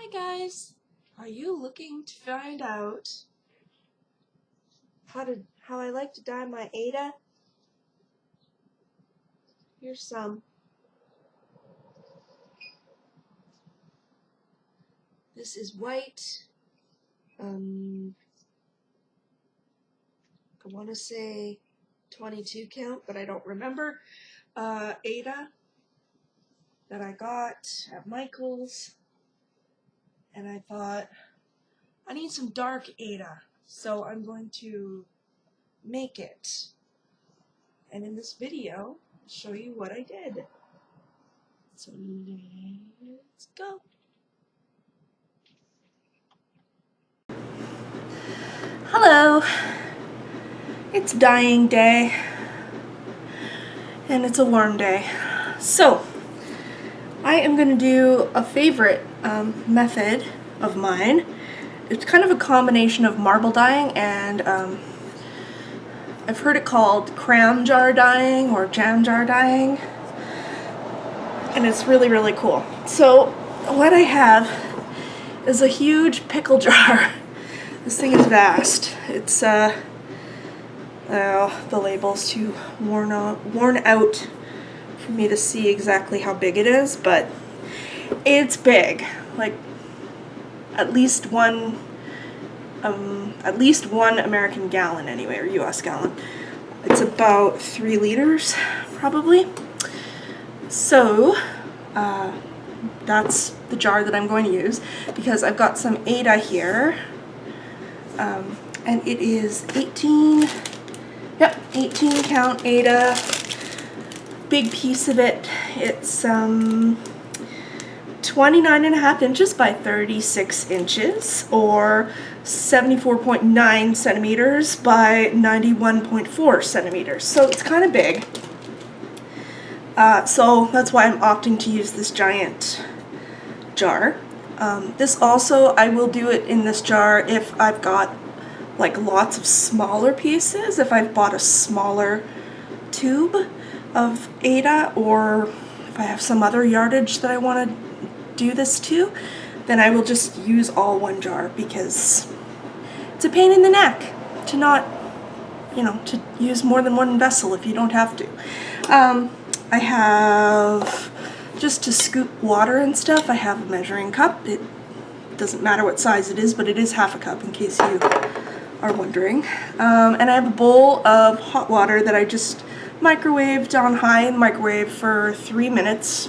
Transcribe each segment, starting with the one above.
Hi guys! Are you looking to find out how I like to dye my Aida? Here's some. This is white. I want to say 22 count, but I don't remember. Aida that I got at Michael's, and I thought I need some dark Aida, so I'm going to make it. And in this video, I'll show you what I did. So let's go. Hello. It's dyeing day, and it's a warm day. So I am going to do a favorite method of mine. It's kind of a combination of marble dyeing and I've heard it called cram jar dyeing or jam jar dyeing, and it's really, really cool. So what I have is a huge pickle jar. This thing is vast. It's the label's too worn out for me to see exactly how big it is, but it's big. Like at least one American gallon anyway, or US gallon. It's about 3 liters probably. So that's the jar that I'm going to use because I've got some Aida here, and it is 18 count Aida, big piece of it. It's 29.5 inches by 36 inches, or 74.9 centimeters by 91.4 centimeters. So it's kind of big. So that's why I'm opting to use this giant jar. This also, I will do it in this jar if I've got like lots of smaller pieces, if I've bought a smaller tube of Aida, or if I have some other yardage that I want to do this to, then I will just use all one jar because it's a pain in the neck to not, to use more than one vessel if you don't have to. I have, just to scoop water and stuff, I have a measuring cup. It doesn't matter what size it is, but it is half a cup in case you are wondering. And I have a bowl of hot water that I just microwaved on high in the microwave for 3 minutes.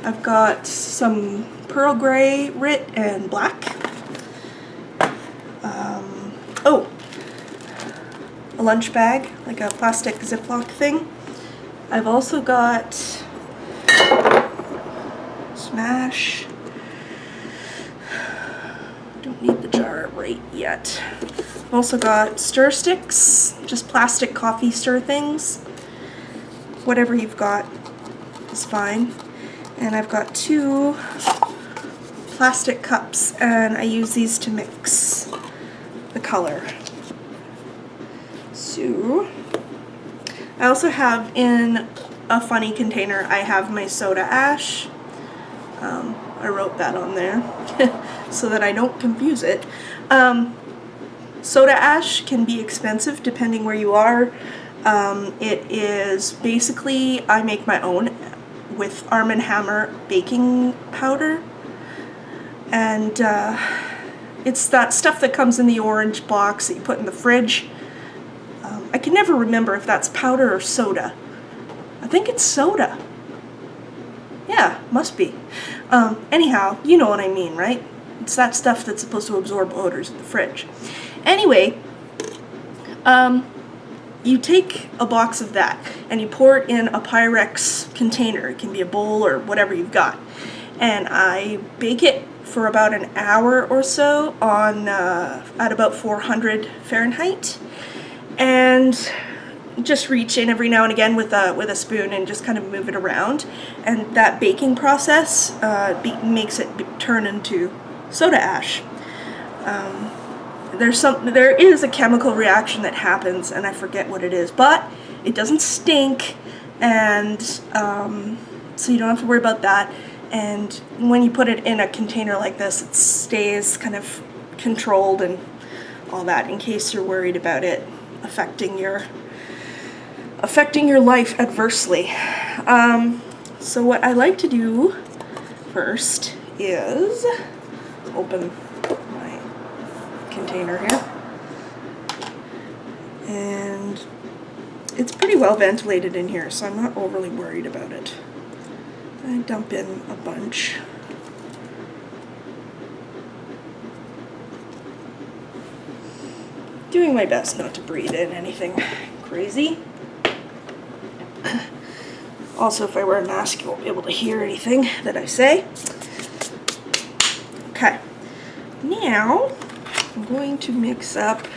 I've got some Pearl Grey, Rit, and Black. A lunch bag, like a plastic Ziploc thing. I've also got Smash. Don't need the jar right yet. I've also got stir sticks, just plastic coffee stir things. Whatever you've got is fine. And I've got 2 plastic cups, and I use these to mix the color. So I also have in a funny container, I have my soda ash. I wrote that on there so that I don't confuse it. Soda ash can be expensive depending where you are. It is basically, I make my own with Arm & Hammer baking powder, and it's that stuff that comes in the orange box that you put in the fridge. I can never remember if that's powder or soda. I think it's soda. Yeah, must be. Anyhow, you know what I mean, right? It's that stuff that's supposed to absorb odors in the fridge. Anyway, you take a box of that and you pour it in a Pyrex container. It can be a bowl or whatever you've got. And I bake it for about an hour or so on at about 400 Fahrenheit. And just reach in every now and again with a spoon and just kind of move it around. And that baking process makes it turn into soda ash. There is a chemical reaction that happens, and I forget what it is, but it doesn't stink, and so you don't have to worry about that. And when you put it in a container like this, it stays kind of controlled and all that, in case you're worried about it affecting your life adversely. So what I like to do first is open my container here, and it's pretty well ventilated in here, so I'm not overly worried about it. I dump in a bunch. Doing my best not to breathe in anything crazy. Also, if I wear a mask, you won't be able to hear anything that I say. Okay, now I'm going to mix up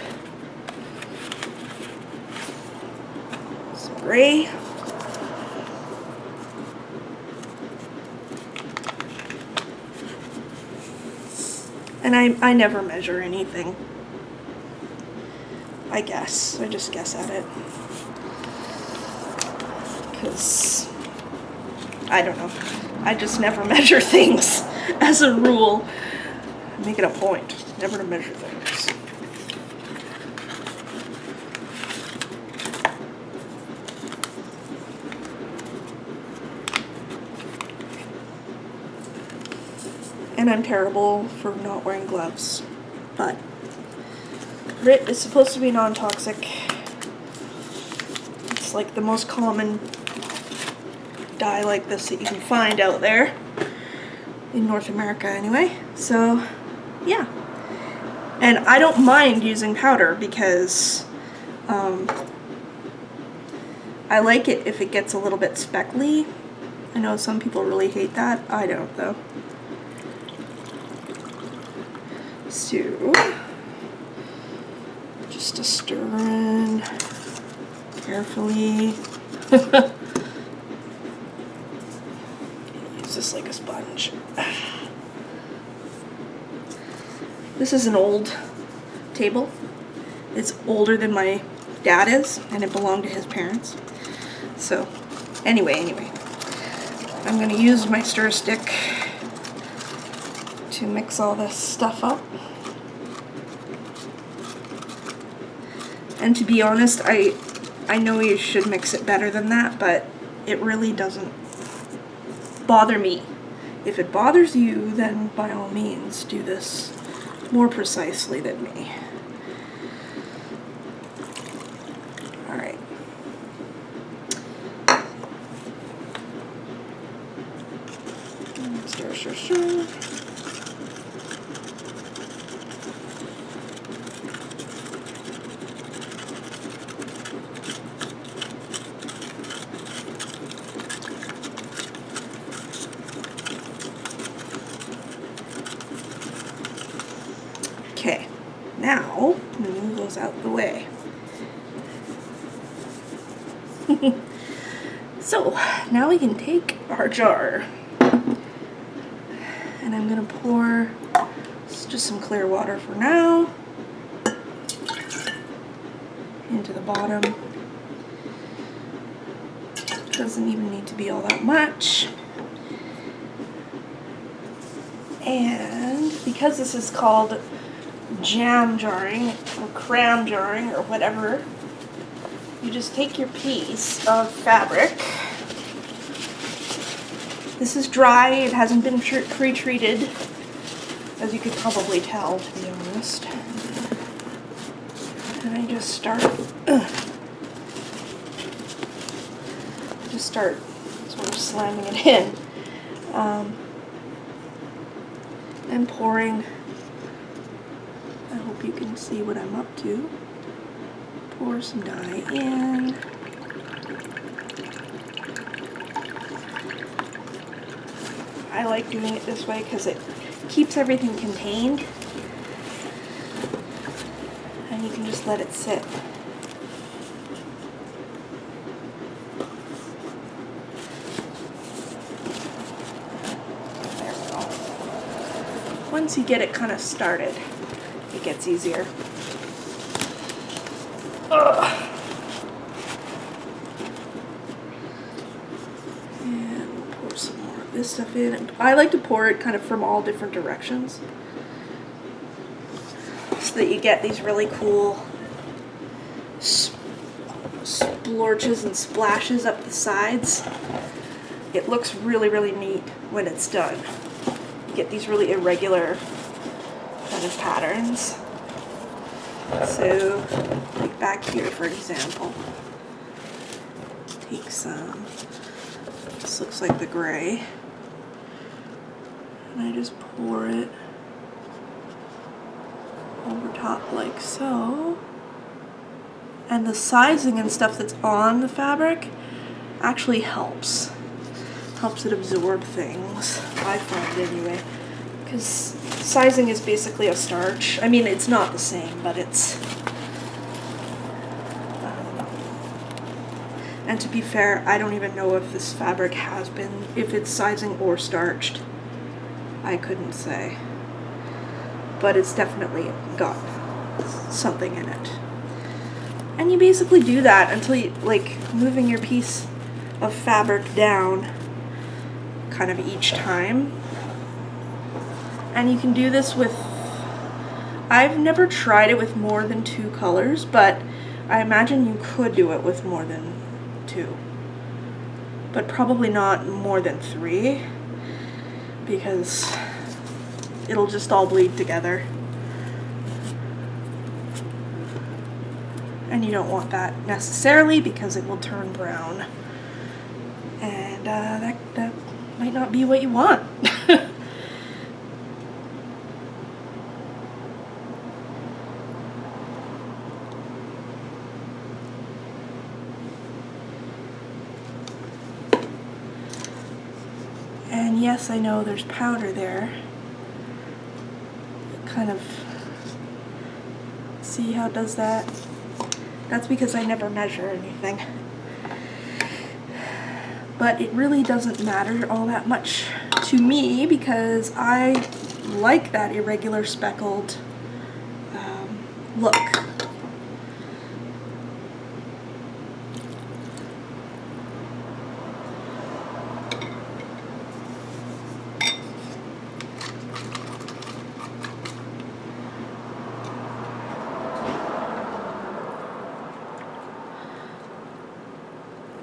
some gray. And I never measure anything. I guess. I just guess at it. Because I don't know. I just never measure things as a rule. I make it a point never to measure things. And I'm terrible for not wearing gloves, but Rit is supposed to be non-toxic. It's like the most common dye like this that you can find out there, in North America anyway. So, yeah. And I don't mind using powder because I like it if it gets a little bit speckly. I know some people really hate that. I don't, though. So, just to stir in carefully. Use this like a sponge. This is an old table. It's older than my dad is, and it belonged to his parents. So, anyway, I'm going to use my stir stick to mix all this stuff up. And to be honest, I know you should mix it better than that, but it really doesn't bother me. If it bothers you, then by all means do this more precisely than me. Alright. Stir, stir, stir. Okay, now I'm going to move those out of the way. So, now we can take our jar, and I'm going to pour just some clear water for now into the bottom. Doesn't even need to be all that much. And because this is called jam jarring or cram jarring or whatever, you just take your piece of fabric. This is dry, it hasn't been pre-treated, as you could probably tell, to be honest. And I just start sort of slamming it in, and pouring. I hope you can see what I'm up to. Pour some dye in. I like doing it this way because it keeps everything contained, and you can just let it sit. There we go. Once you get it kind of started, it gets easier. Ugh. And we'll pour some more this stuff in. I like to pour it kind of from all different directions so that you get these really cool splorches and splashes up the sides. It looks really, really neat when it's done. You get these really irregular kind of patterns. So, like back here for example, take some, this looks like the gray, and I just pour it over top like so. And the sizing and stuff that's on the fabric actually helps it absorb things, I find anyway, because sizing is basically a starch. I mean, it's not the same, but it's and to be fair, I don't even know if this fabric has been, if it's sizing or starched. I couldn't say, but it's definitely got something in it. And you basically do that until you, like, moving your piece of fabric down kind of each time. And you can do this with, I've never tried it with more than 2 colors, but I imagine you could do it with more than 2. But probably not more than 3, because it'll just all bleed together. And you don't want that necessarily because it will turn brown. And that might not be what you want. And yes, I know there's powder there. Kind of, see how it does that? That's because I never measure anything. But it really doesn't matter all that much to me because I like that irregular speckled look.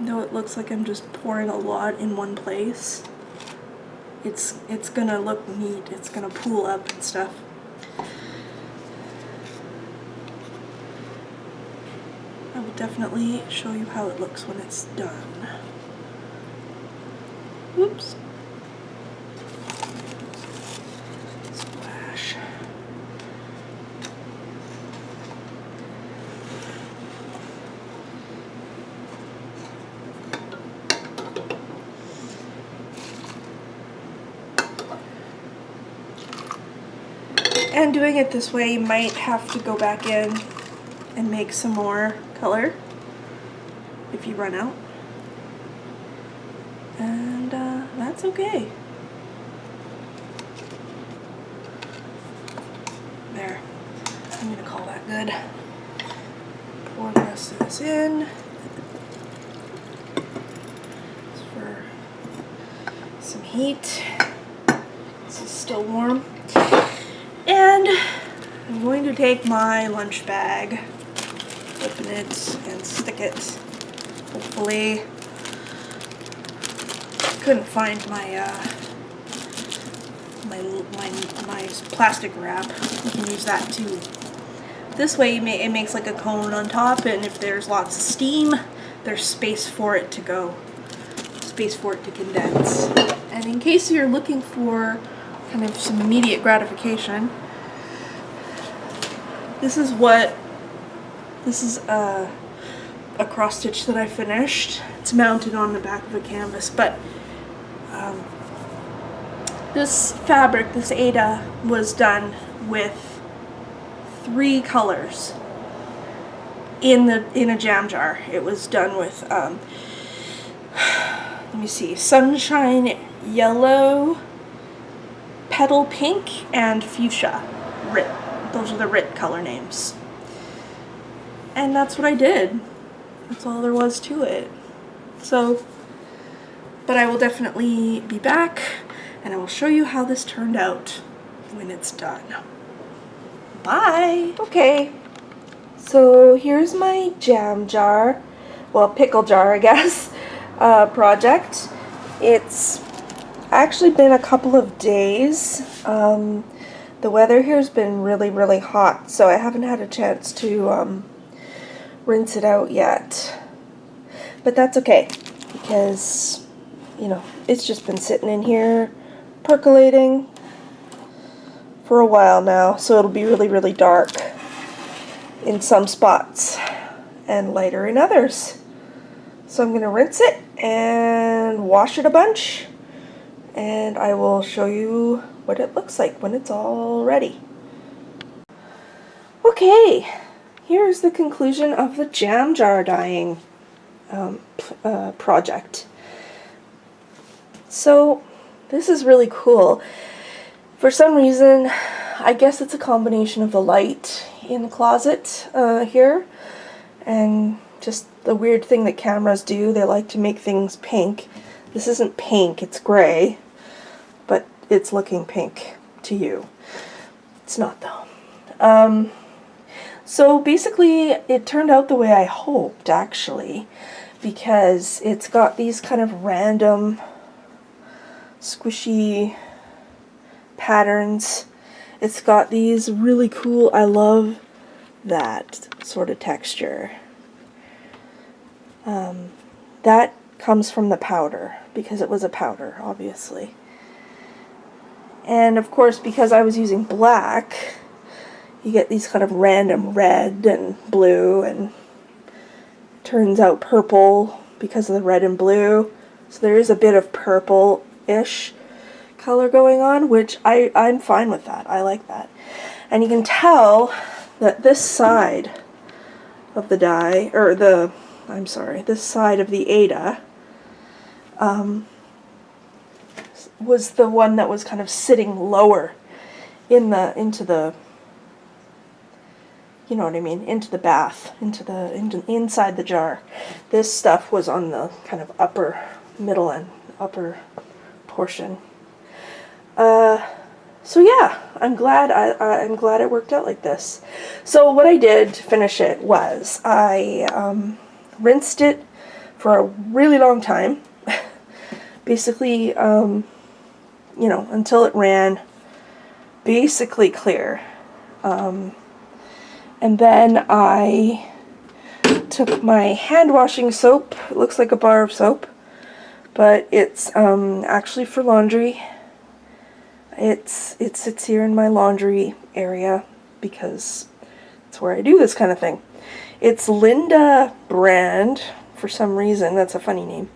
Though it looks like I'm just pouring a lot in one place, it's gonna look neat. It's gonna pool up and stuff. I will definitely show you how it looks when it's done. Whoops. Splash. And doing it this way, you might have to go back in and make some more color if you run out. And that's okay. There. I'm gonna call that good. Pour the rest of this in. Just for some heat. This is still warm. And I'm going to take my lunch bag, open it, and stick it. Hopefully, couldn't find my my plastic wrap. You can use that too. This way, it makes like a cone on top, and if there's lots of steam, there's space for it to go, space for it to condense. And in case you're looking for kind of some immediate gratification, this is a cross stitch that I finished. It's mounted on the back of a canvas, but this fabric, this Aida, was done with 3 colors in a jam jar. It was done with let me see, sunshine yellow, petal pink, and fuchsia. Those are the RIT color names. And that's what I did. That's all there was to it. So but I will definitely be back and I will show you how this turned out when it's done. Bye! Okay, so here's my jam jar, well, pickle jar, I guess, project. It's actually been a couple of days. The weather here has been really, really hot, so I haven't had a chance to rinse it out yet. But that's okay, because, you know, it's just been sitting in here, percolating for a while now, so it'll be really, really dark in some spots and lighter in others. So I'm going to rinse it and wash it a bunch, and I will show you what it looks like when it's all ready. Okay, here's the conclusion of the jam jar dyeing project. So this is really cool. For some reason, I guess it's a combination of the light in the closet here and just the weird thing that cameras do. They like to make things pink. This isn't pink, it's gray, but it's looking pink to you. It's not though. So basically it turned out the way I hoped, actually, because it's got these kind of random squishy patterns. It's got these really cool, I love that sort of texture. That comes from the powder, because it was a powder, obviously. And of course, because I was using black, you get these kind of random red and blue, and turns out purple because of the red and blue. So there is a bit of purple-ish color going on, which I'm fine with that. I like that. And you can tell that this side of the dye, or this side of the Aida, was the one that was kind of sitting lower into the, you know what I mean, into the bath, inside the jar. This stuff was on the kind of upper middle and upper portion. So yeah, I'm glad it worked out like this. So what I did to finish it was I rinsed it for a really long time, basically, you know, until it ran basically clear. And then I took my hand washing soap. It looks like a bar of soap, but it's actually for laundry. It sits here in my laundry area because it's where I do this kind of thing. It's Linda brand for some reason. That's a funny name,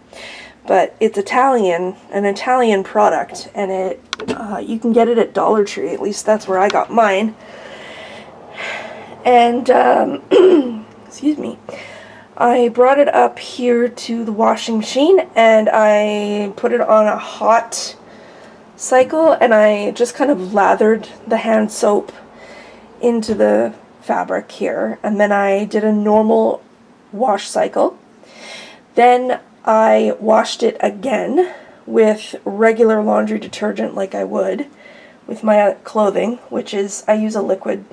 but it's Italian, an Italian product, and it you can get it at Dollar Tree. At least that's where I got mine. And excuse me, I brought it up here to the washing machine and I put it on a hot cycle, and I just kind of lathered the hand soap into the fabric here, and then I did a normal wash cycle. Then I washed it again with regular laundry detergent like I would with my clothing, which is, I use a liquid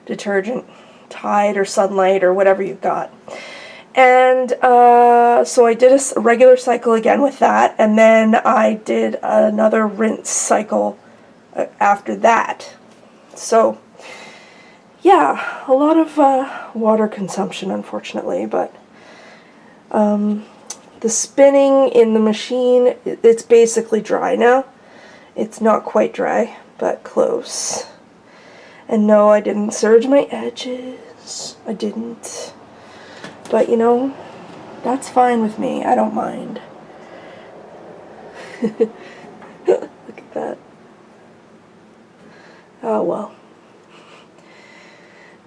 detergent, Tide or Sunlight or whatever you've got. And so I did a regular cycle again with that, and then I did another rinse cycle after that. So yeah, a lot of water consumption, unfortunately, but the spinning in the machine, it's basically dry now. It's not quite dry, but close. And no, I didn't serge my edges. I didn't. But, you know, that's fine with me. I don't mind. Look at that. Oh, well.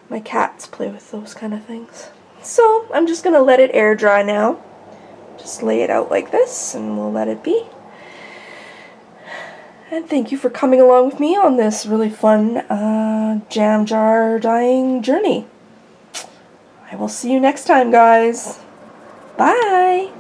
My cats play with those kind of things. So, I'm just going to let it air dry now. Just lay it out like this, and we'll let it be. And thank you for coming along with me on this really fun jam jar dyeing journey. I will see you next time, guys. Bye!